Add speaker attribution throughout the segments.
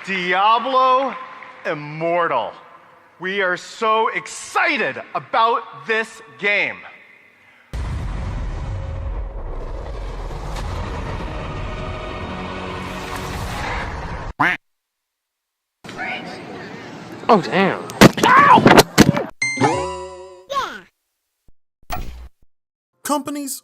Speaker 1: Diablo Immortal. We are so excited about this game.
Speaker 2: Oh, damn.
Speaker 3: Companies,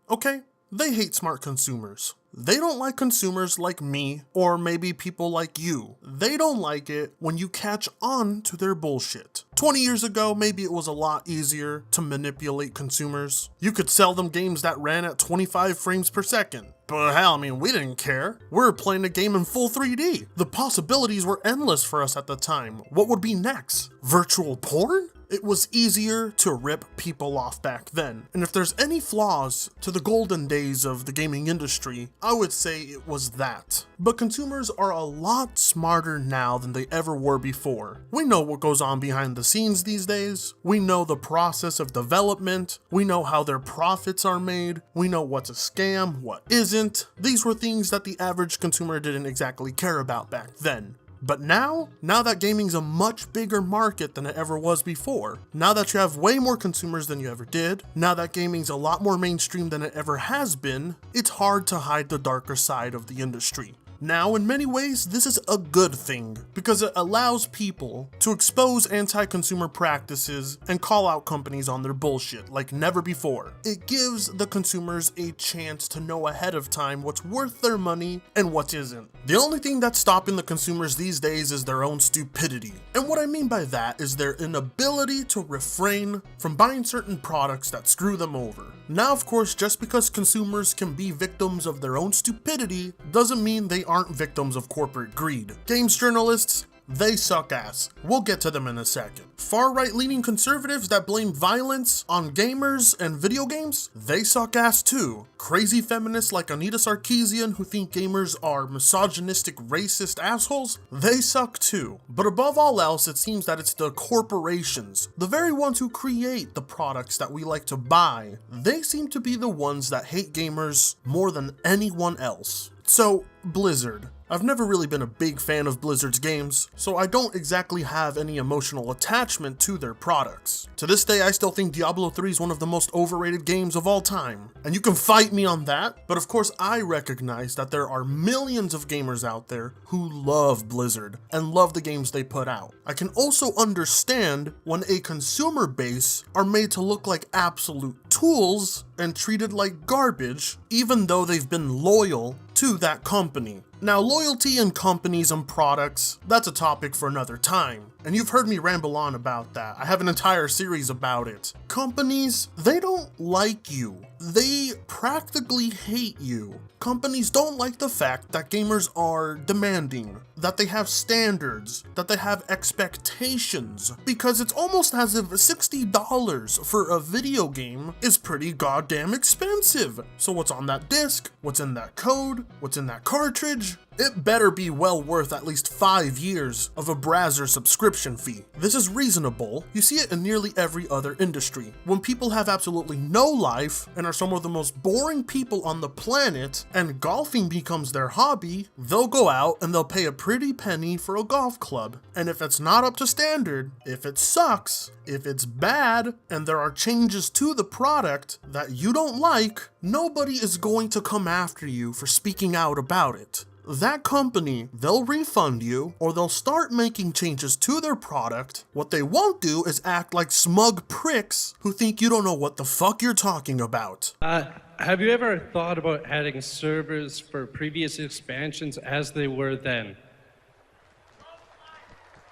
Speaker 3: okay, they hate smart consumers. They don't like consumers like me, or maybe people like you. They don't like it when you catch on to their bullshit. 20 years ago, maybe it was a lot easier to manipulate consumers. You could sell them games that ran at 25 frames per second. But hell, I mean, we didn't care. We were playing a game in full 3D. The possibilities were endless for us at the time. What would be next? Virtual porn? It was easier to rip people off back then. And if there's any flaws to the golden days of the gaming industry, I would say it was that. But consumers are a lot smarter now than they ever were before. We know what goes on behind the scenes these days. We know the process of development. We know how their profits are made. We know what's a scam, what isn't. These were things that the average consumer didn't exactly care about back then. But now that gaming's a much bigger market than it ever was before, now that you have way more consumers than you ever did, now that gaming's a lot more mainstream than it ever has been, it's hard to hide the darker side of the industry. Now, in many ways, this is a good thing, because it allows people to expose anti-consumer practices and call out companies on their bullshit like never before. It gives the consumers a chance to know ahead of time what's worth their money and what isn't. The only thing that's stopping the consumers these days is their own stupidity. And what I mean by that is their inability to refrain from buying certain products that screw them over. Now, of course, just because consumers can be victims of their own stupidity doesn't mean they aren't victims of corporate greed. Games journalists, they suck ass. We'll get to them in a second. Far-right leaning conservatives that blame violence on gamers and video games, they suck ass too. Crazy feminists like Anita Sarkeesian who think gamers are misogynistic, racist assholes, they suck too. But above all else, it seems that it's the corporations, the very ones who create the products that we like to buy, they seem to be the ones that hate gamers more than anyone else. So, Blizzard. I've never really been a big fan of Blizzard's games, so I don't exactly have any emotional attachment to their products. To this day, I still think Diablo 3 is one of the most overrated games of all time, and you can fight me on that, but of course I recognize that there are millions of gamers out there who love Blizzard and love the games they put out. I can also understand when a consumer base are made to look like absolute tools and treated like garbage, even though they've been loyal to that company. Now, loyalty in companies and products, that's a topic for another time, and you've heard me ramble on about that. I have an entire series about it. Companies, they don't like you. They practically hate you. Companies don't like the fact that gamers are demanding, that they have standards, that they have expectations, because it's almost as if $60 for a video game is pretty goddamn expensive. So what's on that disc? What's in that code? What's in that cartridge? It better be well worth at least 5 years of a browser subscription fee. This is reasonable. You see it in nearly every other industry. When people have absolutely no life and are some of the most boring people on the planet, and golfing becomes their hobby, they'll go out and they'll pay a pretty penny for a golf club. And if it's not up to standard, if it sucks, if it's bad, and there are changes to the product that you don't like, nobody is going to come after you for speaking out about it. That company, they'll refund you, or they'll start making changes to their product. What they won't do is act like smug pricks who think you don't know what the fuck you're talking about.
Speaker 4: Have you ever thought about adding servers for previous expansions as they were then?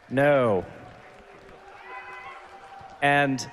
Speaker 5: No. And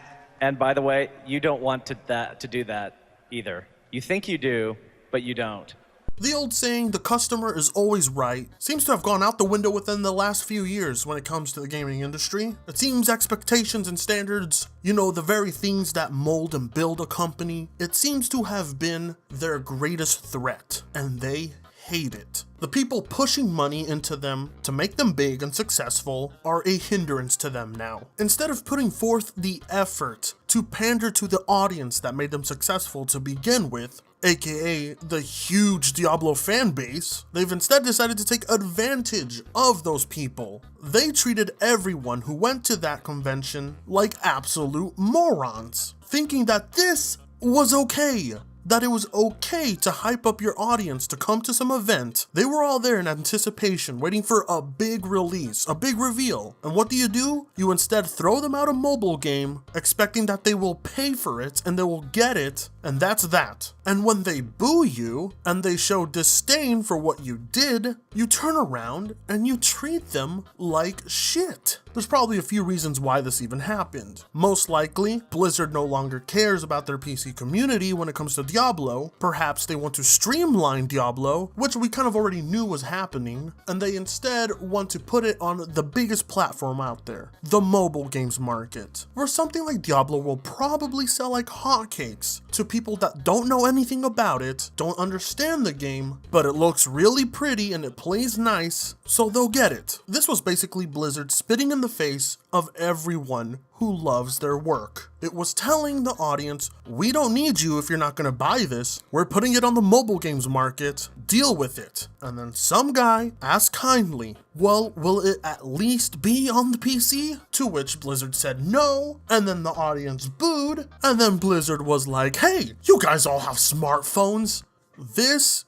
Speaker 5: by the way, you don't want to do that either. You think you do, but you don't.
Speaker 3: The old saying, the customer is always right, seems to have gone out the window within the last few years when it comes to the gaming industry. It seems expectations and standards, you know, the very things that mold and build a company, it seems to have been their greatest threat, and they hate it. The people pushing money into them to make them big and successful are a hindrance to them now. Instead of putting forth the effort to pander to the audience that made them successful to begin with, aka the huge Diablo fan base, they've instead decided to take advantage of those people. They treated everyone who went to that convention like absolute morons, thinking that this was okay. That it was okay to hype up your audience to come to some event. They were all there in anticipation, waiting for a big release, a big reveal. And what do? You instead throw them out a mobile game, expecting that they will pay for it and they will get it, and that's that. And when they boo you, and they show disdain for what you did, you turn around and you treat them like shit. There's probably a few reasons why this even happened. Most likely, Blizzard no longer cares about their PC community when it comes to Diablo. Perhaps they want to streamline Diablo, which we kind of already knew was happening, and they instead want to put it on the biggest platform out there, the mobile games market, where something like Diablo will probably sell like hotcakes to people that don't know anything about it, don't understand the game, but it looks really pretty and it plays nice, so they'll get it. This was basically Blizzard spitting in the face of everyone who loves their work. It was telling the audience, we don't need you if you're not gonna buy this. We're putting it on the mobile games market. Deal with it. And then some guy asked kindly, well, will it at least be on the PC? To which Blizzard said no, and then the audience booed, and then Blizzard was like, hey, you guys all have smartphones. This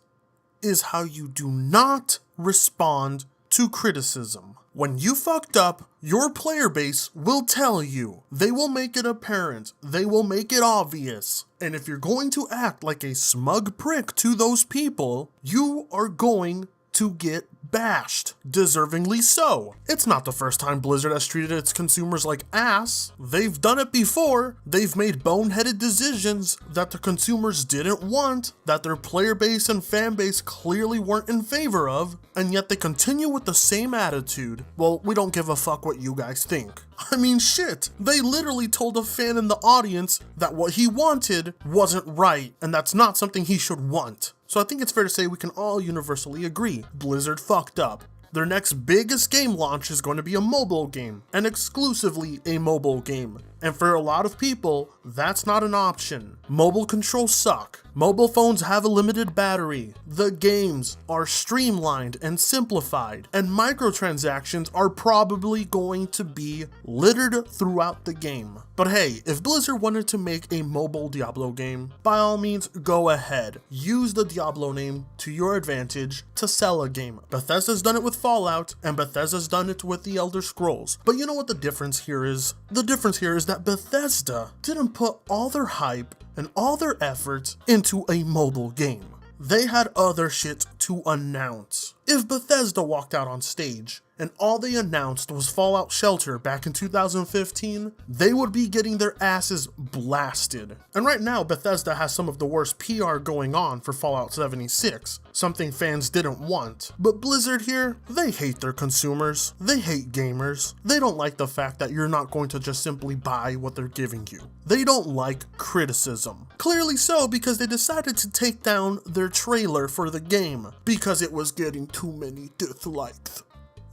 Speaker 3: is how you do not respond to criticism. When you fucked up, your player base will tell you. They will make it apparent. They will make it obvious. And if you're going to act like a smug prick to those people, you are going to get bashed. Deservingly so. It's not the first time Blizzard has treated its consumers like ass. They've done it before. They've made boneheaded decisions that the consumers didn't want, that their player base and fan base clearly weren't in favor of, and yet they continue with the same attitude. Well, we don't give a fuck what you guys think. I mean, shit. They literally told a fan in the audience that what he wanted wasn't right, and that's not something he should want. So I think it's fair to say we can all universally agree, Blizzard fucked up. Their next biggest game launch is going to be a mobile game, and exclusively a mobile game. And for a lot of people, that's not an option. Mobile controls suck. Mobile phones have a limited battery. The games are streamlined and simplified, and microtransactions are probably going to be littered throughout the game. But hey, if Blizzard wanted to make a mobile Diablo game, by all means, go ahead. Use the Diablo name to your advantage to sell a game. Bethesda's done it with Fallout, and Bethesda's done it with the Elder Scrolls. But you know what the difference here is? The difference here is that Bethesda didn't put all their hype and all their efforts into a mobile game. They had other shit to announce. If Bethesda walked out on stage and all they announced was Fallout Shelter back in 2015, they would be getting their asses blasted. And right now, Bethesda has some of the worst PR going on for Fallout 76, something fans didn't want. But Blizzard here, they hate their consumers. They hate gamers. They don't like the fact that you're not going to just simply buy what they're giving you. They don't like criticism. Clearly so, because they decided to take down their trailer for the game because it was getting too many dislikes.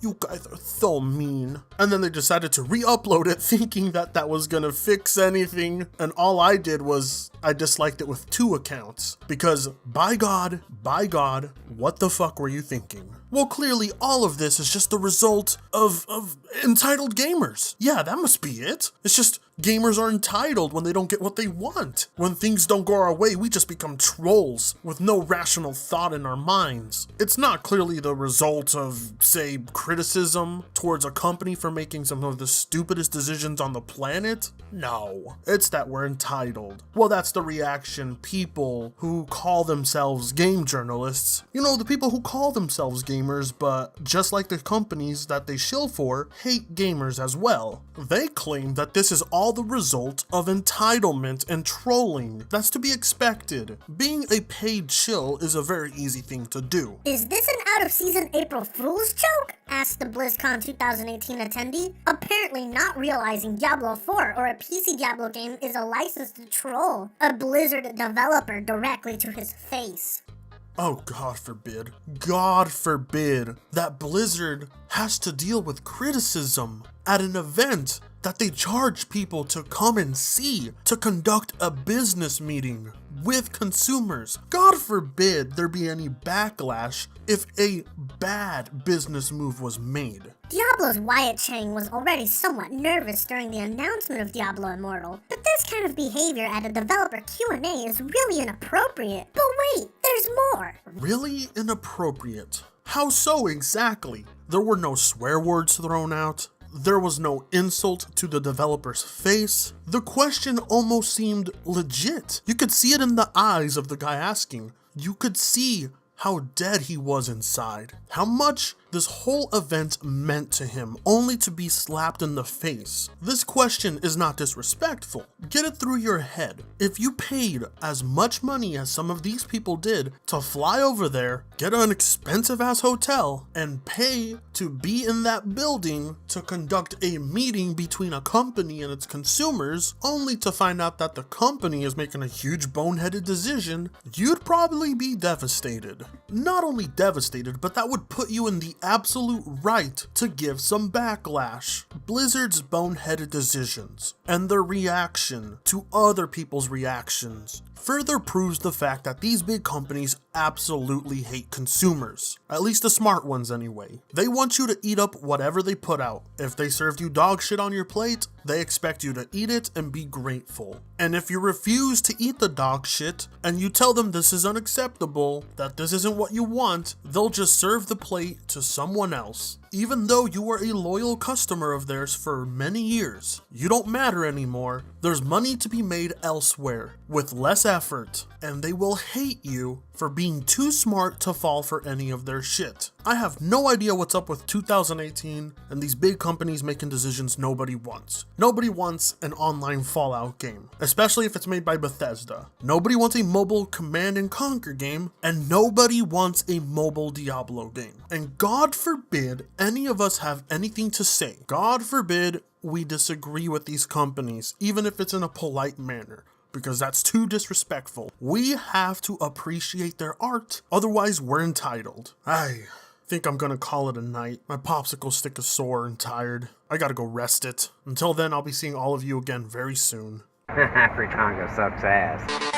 Speaker 3: You guys are so mean. And then they decided to re-upload it thinking that that was gonna fix anything. And all I did was I disliked it with 2 accounts. Because by God, what the fuck were you thinking? Well, clearly all of this is just the result of entitled gamers. Yeah, that must be it. It's just gamers are entitled when they don't get what they want. When things don't go our way, we just become trolls with no rational thought in our minds. It's not clearly the result of, say, criticism towards a company for making some of the stupidest decisions on the planet. No, it's that we're entitled. Well, that's the reaction people who call themselves game journalists, you know, the people who call themselves gamers, but just like the companies that they shill for, hate gamers as well. They claim that this is all the result of entitlement and trolling. That's to be expected. Being a paid shill is a very easy thing to do.
Speaker 2: Is this an out-of-season April Fool's joke? Asked the BlizzCon 2018 attendee, apparently not realizing Diablo 4 or a PC Diablo game is a license to troll a Blizzard developer directly to his face.
Speaker 3: Oh, God forbid that Blizzard has to deal with criticism at an event that they charge people to come and see, to conduct a business meeting with consumers. God forbid there be any backlash if a bad business move was made.
Speaker 2: Diablo's Wyatt Chang was already somewhat nervous during the announcement of Diablo Immortal, but this kind of behavior at a developer Q&A is really inappropriate. But wait, there's more!
Speaker 3: Really inappropriate? How so exactly? There were no swear words thrown out. There was no insult to the developer's face. The question almost seemed legit. You could see it in the eyes of the guy asking. You could see how dead he was inside. How much this whole event meant to him, only to be slapped in the face. This question is not disrespectful. Get it through your head. If you paid as much money as some of these people did to fly over there, get an expensive ass hotel, and pay to be in that building to conduct a meeting between a company and its consumers, only to find out that the company is making a huge boneheaded decision, you'd probably be devastated. Not only devastated, but that would put you in the absolute right to give some backlash. Blizzard's boneheaded decisions and their reaction to other people's reactions further proves the fact that these big companies absolutely hate consumers. At least the smart ones anyway. They want you to eat up whatever they put out. If they served you dog shit on your plate, they expect you to eat it and be grateful. And if you refuse to eat the dog shit and you tell them this is unacceptable, that this isn't what you want, they'll just serve the plate to someone else. Even though you were a loyal customer of theirs for many years, you don't matter anymore. There's money to be made elsewhere with less effort, and they will hate you for being too smart to fall for any of their shit. I have no idea what's up with 2018 and these big companies making decisions nobody wants. Nobody wants an online Fallout game, especially if it's made by Bethesda. Nobody wants a mobile Command and Conquer game, and nobody wants a mobile Diablo game. And God forbid any of us have anything to say. God forbid we disagree with these companies, even if it's in a polite manner, because that's too disrespectful. We have to appreciate their art, otherwise we're entitled. I think I'm gonna call it a night. My popsicle stick is sore and tired. I gotta go rest it. Until then, I'll be seeing all of you again very soon.
Speaker 6: Fritanga sucks ass.